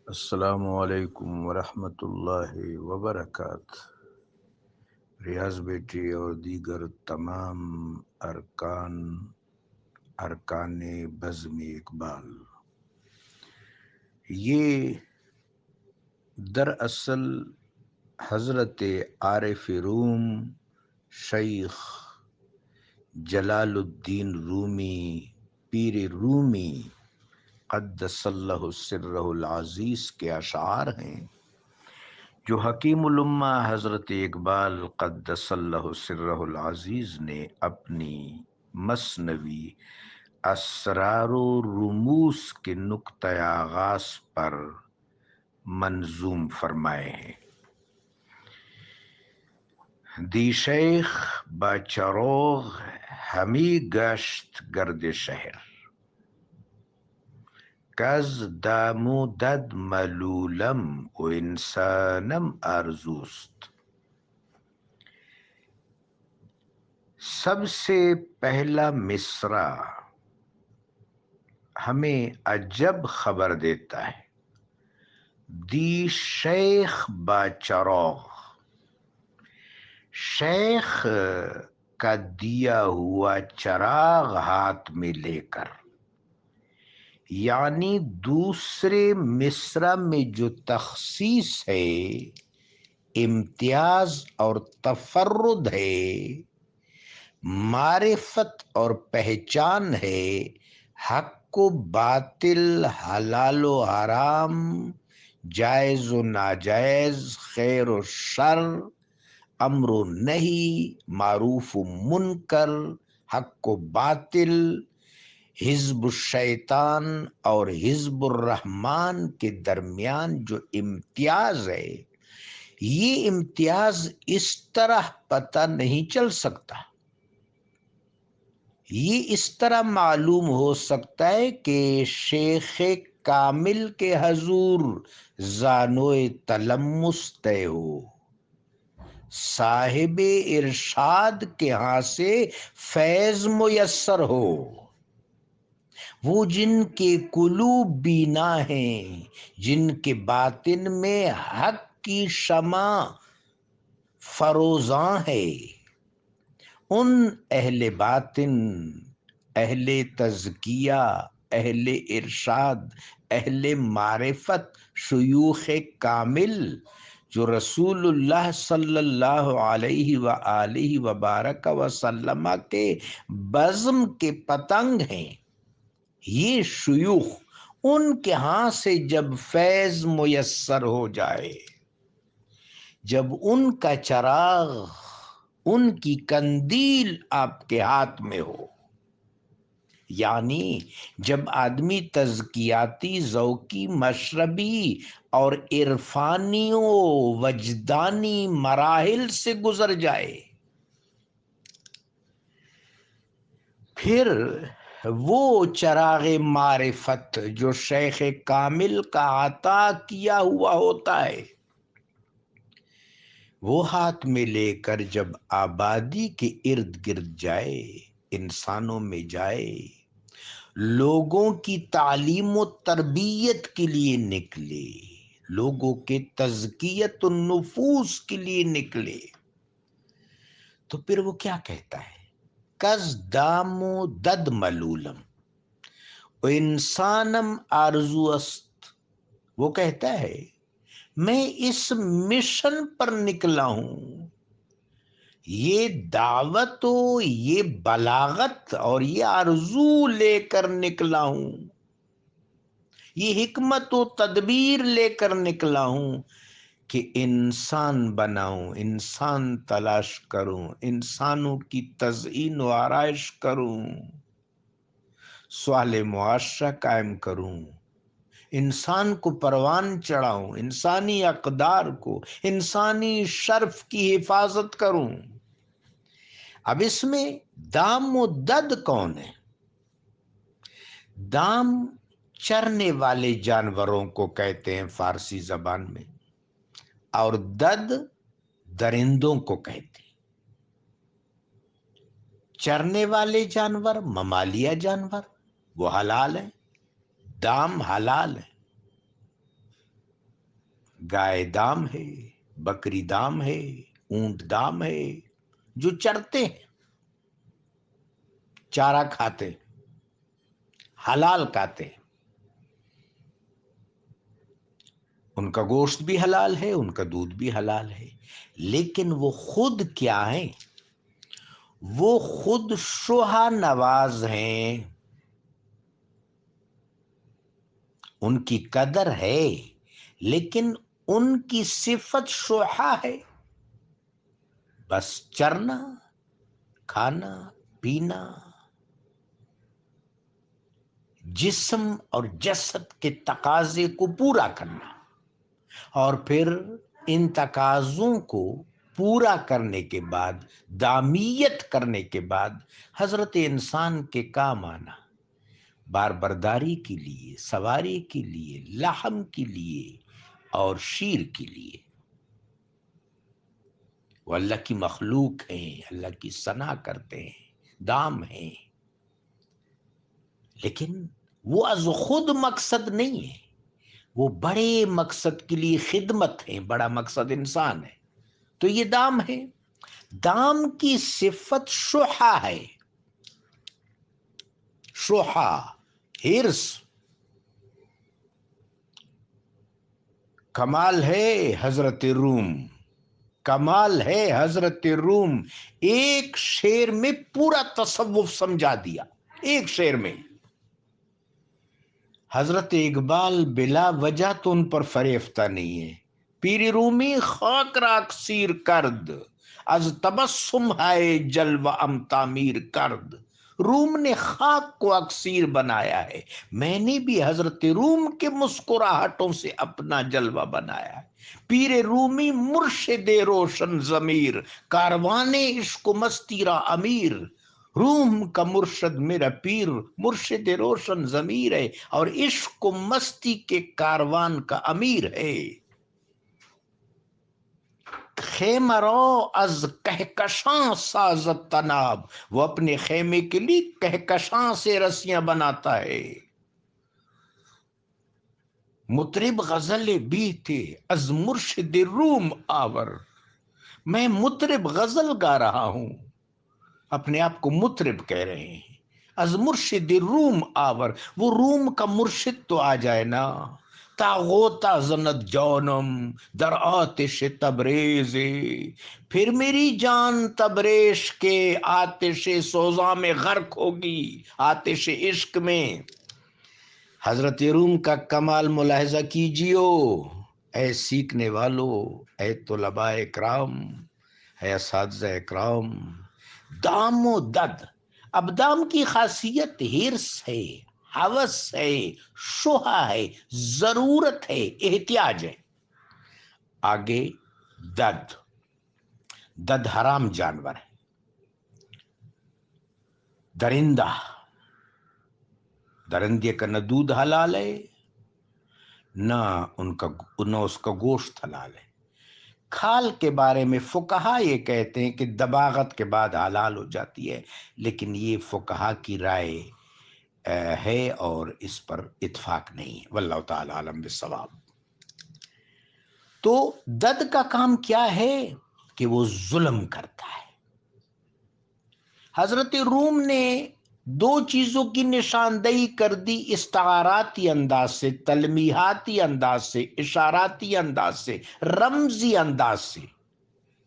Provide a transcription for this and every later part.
السلام علیکم ورحمۃ اللہ وبرکاتہ۔ ریاض بیٹی اور دیگر تمام ارکان ارکان بزم اقبال، یہ دراصل حضرت عارف روم شیخ جلال الدین رومی پیر رومی قدس اللہ سرہ العزیز کے اشعار ہیں، جو حکیم الامہ حضرت اقبال قدس اللہ سرہ العزیز نے اپنی مثنوی اسرار و رموز کے نقطۂ آغاز پر منظوم فرمائے ہیں۔ دی شیخ با چروغ ہمی گشت گرد شہر، کز دامو دد ملولم و انسانم آرزوست۔ سب سے پہلا مصرع ہمیں عجب خبر دیتا ہے۔ دی شیخ با چروغ، شیخ کا دیا ہوا چراغ ہاتھ میں لے کر، یعنی دوسرے مصرع میں جو تخصیص ہے، امتیاز اور تفرد ہے، معرفت اور پہچان ہے، حق و باطل، حلال و حرام، جائز و ناجائز، خیر و شر، امر و نہی، معروف و منکر، حق و باطل، حزب الشیطان اور حزب الرحمن کے درمیان جو امتیاز ہے، یہ امتیاز اس طرح پتہ نہیں چل سکتا۔ یہ اس طرح معلوم ہو سکتا ہے کہ شیخ کامل کے حضور زانوِ تلمس طے ہو، صاحب ارشاد کے ہاں سے فیض میسر ہو، وہ جن کے قلوب بینا ہیں، جن کے باطن میں حق کی شمع فروزاں ہے، ان اہل باطن، اہل تزکیہ، اہل ارشاد، اہل معرفت، شیوخ کامل، جو رسول اللہ صلی اللہ علیہ وآلہ وبارک وسلم کے بزم کے پتنگ ہیں، یہ شیوخ، ان کے ہاں سے جب فیض میسر ہو جائے، جب ان کا چراغ، ان کی قندیل آپ کے ہاتھ میں ہو، یعنی جب آدمی تزکیاتی، ذوقی، مشربی اور عرفانی و وجدانی مراحل سے گزر جائے، پھر وہ چراغ معرفت جو شیخ کامل کا عطا کیا ہوا ہوتا ہے، وہ ہاتھ میں لے کر جب آبادی کے ارد گرد جائے، انسانوں میں جائے، لوگوں کی تعلیم و تربیت کے لیے نکلے، لوگوں کے تزکیت النفوس کے لیے نکلے، تو پھر وہ کیا کہتا ہے؟ کز دام و دد ملولم و انسانم آرزو است، وہ کہتا ہے میں اس مشن پر نکلا ہوں، یہ دعوت و یہ بلاغت اور یہ آرزو لے کر نکلا ہوں، یہ حکمت و تدبیر لے کر نکلا ہوں کہ انسان بناؤں، انسان تلاش کروں، انسانوں کی تزئین و آرائش کروں، صالح معاشرہ قائم کروں، انسان کو پروان چڑھاؤں، انسانی اقدار کو، انسانی شرف کی حفاظت کروں۔ اب اس میں دام و دد کون ہے؟ دام چرنے والے جانوروں کو کہتے ہیں فارسی زبان میں، اور دد درندوں کو کہتے ہیں۔ چرنے والے جانور، ممالیہ جانور، وہ حلال ہیں، دام حلال ہے۔ گائے دام ہے، بکری دام ہے، اونٹ دام ہے، جو چرتے ہیں، چارہ کھاتے، حلال کھاتے ہیں، ان کا گوشت بھی حلال ہے، ان کا دودھ بھی حلال ہے، لیکن وہ خود کیا ہیں؟ وہ خود شوہا نواز ہیں، ان کی قدر ہے، لیکن ان کی صفت شوہا ہے، بس چرنا، کھانا، پینا، جسم اور جسد کے تقاضے کو پورا کرنا، اور پھر ان تقاضوں کو پورا کرنے کے بعد، دامیت کرنے کے بعد، حضرت انسان کے کام آنا، بار برداری کے لیے، سواری کے لیے، لحم کے لیے اور شیر کے لیے۔ وہ اللہ کی مخلوق ہیں، اللہ کی ثنا کرتے ہیں، دام ہیں، لیکن وہ از خود مقصد نہیں ہے، وہ بڑے مقصد کے لیے خدمت ہے، بڑا مقصد انسان ہے، تو یہ دام ہے۔ دام کی صفت شوحہ ہے، شوحہ، ہرس، کمال ہے حضرت روم، کمال ہے حضرت روم، ایک شعر میں پورا تصوف سمجھا دیا، ایک شعر میں۔ حضرت اقبال بلا وجہ تو ان پر فریفتہ نہیں ہے۔ پیر رومی خاک را اکسیر کرد، از تبسم ہے جلوہ ام تعمیر کرد۔ روم نے خاک کو اکسیر بنایا ہے، میں نے بھی حضرت روم کے مسکراہٹوں سے اپنا جلوہ بنایا ہے۔ پیر رومی مرشد روشن ضمیر، کاروان عشق و مستی را امیر۔ روم کا مرشد میرا پیر مرشد روشن ضمیر ہے، اور عشق و مستی کے کاروان کا امیر ہے۔ خیمہ رو از کہکشاں سازد تناب، وہ اپنے خیمے کے لیے کہکشاں سے رسیاں بناتا ہے۔ مطرب غزل بھی تھے از مرشد روم آور، میں مطرب غزل گا رہا ہوں، اپنے آپ کو مطرب کہہ رہے ہیں۔ از مرشد روم آور، وہ روم کا مرشد تو آ جائے نا۔ تاغوتا زند جانم در آتش تبریز، پھر میری جان تبریز کے آتش سوزاں میں غرق ہوگی، آتش عشق میں۔ حضرت روم کا کمال ملاحظہ کیجیو، اے سیکھنے والو، اے طلباء اکرام، اے اساتذہ اکرام۔ دام و دد، اب دام کی خاصیت ہرس ہے، ہوس ہے، شوہا ہے، ضرورت ہے، احتیاج ہے۔ آگے دد، دد حرام جانور ہے، درندہ، درندے کا نہ دودھ حلال ہے، نہ اس کا گوشت حلال ہے۔ کھال کے بارے میں فقہا یہ کہتے ہیں کہ دباغت کے بعد حلال ہو جاتی ہے، لیکن یہ فقہا کی رائے ہے اور اس پر اتفاق نہیں ہے، واللہ تعالی عالم بالصواب۔ تو دد کا کام کیا ہے کہ وہ ظلم کرتا ہے۔ حضرت روم نے دو چیزوں کی نشاندہی کر دی، استعاراتی انداز سے، تلمیحاتی انداز سے، اشاراتی انداز سے، رمزی انداز سے۔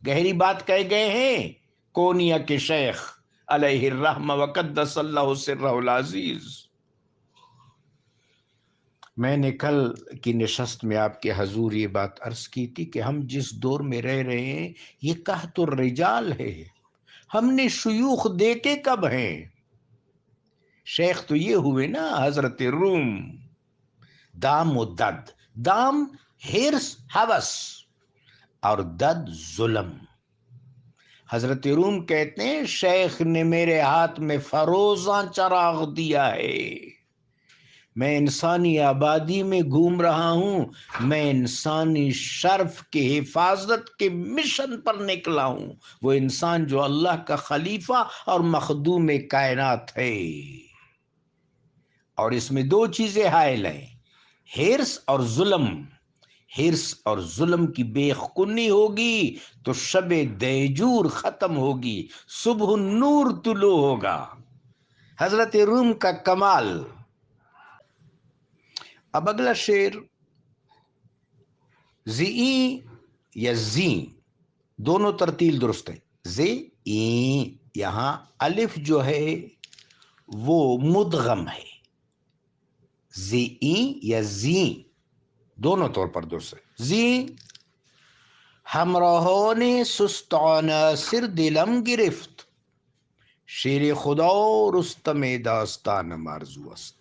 گہری بات کہہ گئے ہیں کونیا کے شیخ علیہ الرحمہ وقدس اللہ سرہ العزیز۔ میں نے کل کی نشست میں آپ کے حضور یہ بات عرض کی تھی کہ ہم جس دور میں رہ رہے ہیں یہ قحط الرجال ہے، ہم نے شیوخ دیکھے کب ہیں؟ شیخ تو یہ ہوئے نا حضرت روم۔ دام و دد، دام ہرس، ہوس، اور دد ظلم۔ حضرت روم کہتے ہیں شیخ نے میرے ہاتھ میں فروزاں چراغ دیا ہے، میں انسانی آبادی میں گھوم رہا ہوں، میں انسانی شرف کی حفاظت کے مشن پر نکلا ہوں، وہ انسان جو اللہ کا خلیفہ اور مخدوم کائنات ہے۔ اور اس میں دو چیزیں حائل ہیں، ہرس اور ظلم۔ حرص اور ظلم کی بے خونی ہوگی تو شب دیجور ختم ہوگی، صبح نور طلوع ہوگا۔ حضرت روم کا کمال۔ اب اگلا شعر، زی یا زی دونوں ترتیل درست ہے۔ زی این، یہاں الف جو ہے وہ مدغم ہے، زی این یا زی دونوں طور پر درست ہے۔ زی ہمراہوں نے سستانہ سر دلم گرفت، شیر خدا رستم داستان مرزو است۔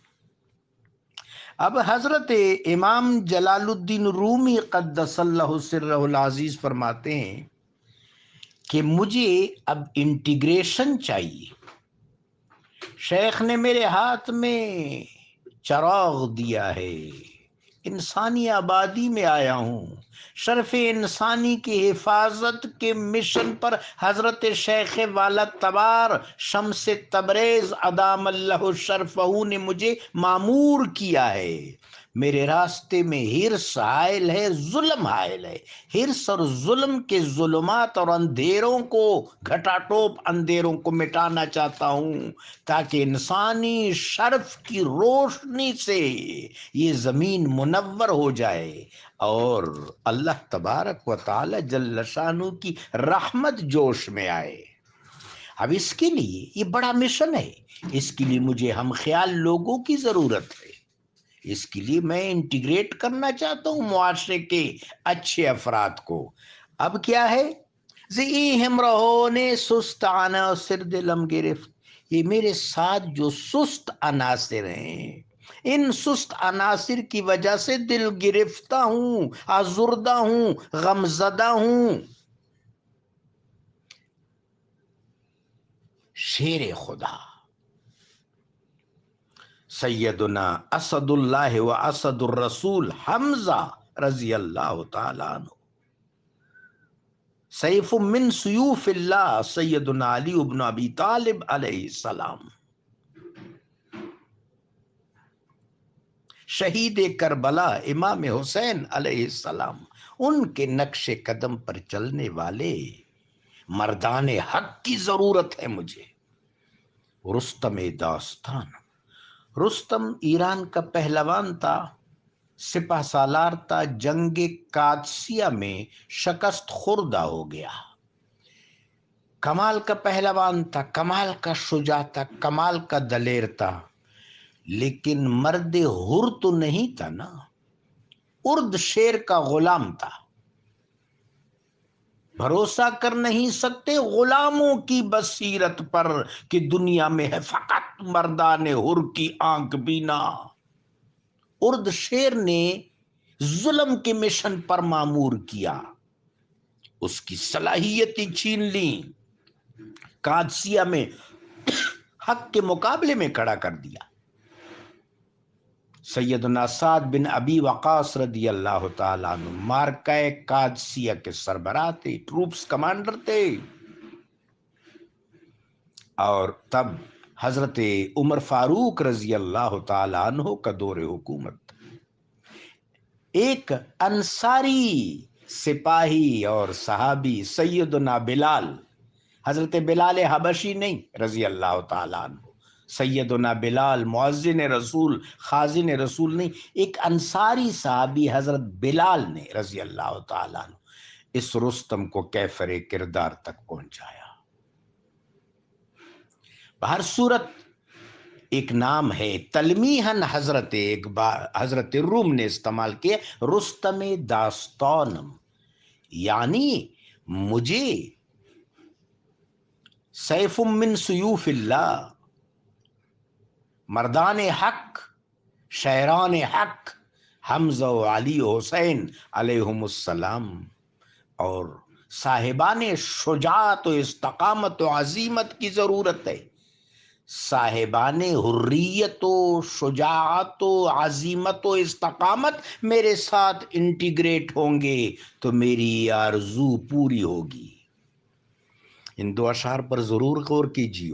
اب حضرت امام جلال الدین رومی قدس اللہ سرہ العزیز فرماتے ہیں کہ مجھے اب انٹیگریشن چاہیے۔ شیخ نے میرے ہاتھ میں چراغ دیا ہے، انسانی آبادی میں آیا ہوں، شرف انسانی کی حفاظت کے مشن پر حضرت شیخ والا تبار شمس تبریز ادام اللہ شرفہ نے مجھے مامور کیا ہے۔ میرے راستے میں حرص حائل ہے، ظلم حائل ہے۔ حرص اور ظلم کے ظلمات اور اندھیروں کو، گھٹا ٹوپ اندھیروں کو مٹانا چاہتا ہوں، تاکہ انسانی شرف کی روشنی سے یہ زمین منور ہو جائے اور اللہ تبارک و تعالی جل شانہ کی رحمت جوش میں آئے۔ اب اس کے لیے یہ بڑا مشن ہے، اس کے لیے مجھے ہم خیال لوگوں کی ضرورت ہے، اس کے لیے میں انٹیگریٹ کرنا چاہتا ہوں معاشرے کے اچھے افراد کو۔ اب کیا ہے؟ زی ہمراہوں نے سست عناصر دلم گرفت، یہ میرے ساتھ جو سست عناصر ہیں، ان سست عناصر کی وجہ سے دل گرفتہ ہوں، آزردہ ہوں، غمزدہ ہوں۔ شیر خدا سیدنا اسد اللہ و اسد الرسول حمزہ رضی اللہ تعالیٰ عنہ، سیف من سیوف اللہ سیدنا علی ابن ابی طالب علیہ السلام، شہید کربلا امام حسین علیہ السلام، ان کے نقش قدم پر چلنے والے مردان حق کی ضرورت ہے مجھے۔ رستم داستان، رستم ایران کا پہلوان تھا، سپہ سالار تھا، جنگ قادسیہ میں شکست خوردہ ہو گیا۔ کمال کا پہلوان تھا، کمال کا شجاع تھا، کمال کا دلیر تھا، لیکن مرد حر تو نہیں تھا نا، ارد شیر کا غلام تھا۔ بھروسہ کر نہیں سکتے غلاموں کی بصیرت پر کہ دنیا میں ہے فقط مردان حر کی آنکھ بینا۔ ارد شیر نے ظلم کے مشن پر معمور کیا، اس کی صلاحیتیں چھین لیں، قادسیہ میں حق کے مقابلے میں کھڑا کر دیا۔ سیدنا سعد بن ابی وقاص رضی اللہ تعالیٰ عنہ مارکہ قادسیہ کے سربراہ تھے، ٹروپس کمانڈر تھے، اور تب حضرت عمر فاروق رضی اللہ تعالیٰ عنہ کا دور حکومت۔ ایک انصاری سپاہی اور صحابی سیدنا بلال، حضرت بلال حبشی نہیں رضی اللہ تعالیٰ عنہ، سیدنا بلال مؤذن رسول خازن رسول نہیں، ایک انصاری صحابی حضرت بلال نے رضی اللہ تعالیٰ عنہ اس رستم کو کیفر کردار تک پہنچایا۔ بہر صورت ایک نام ہے تلمیحاً ایک بار حضرت روم نے استعمال کیا، رستم داستانم، یعنی مجھے سیف من سیوف اللہ، مردان حق، شہران حق حمزہ و علی و حسین علیہم السلام، اور صاحبان شجاعت و استقامت و عزیمت کی ضرورت ہے۔ صاحبان حریت و شجاعت و عزیمت و استقامت میرے ساتھ انٹیگریٹ ہوں گے تو میری آرزو پوری ہوگی۔ ان دو اشعار پر ضرور غور کیجیے۔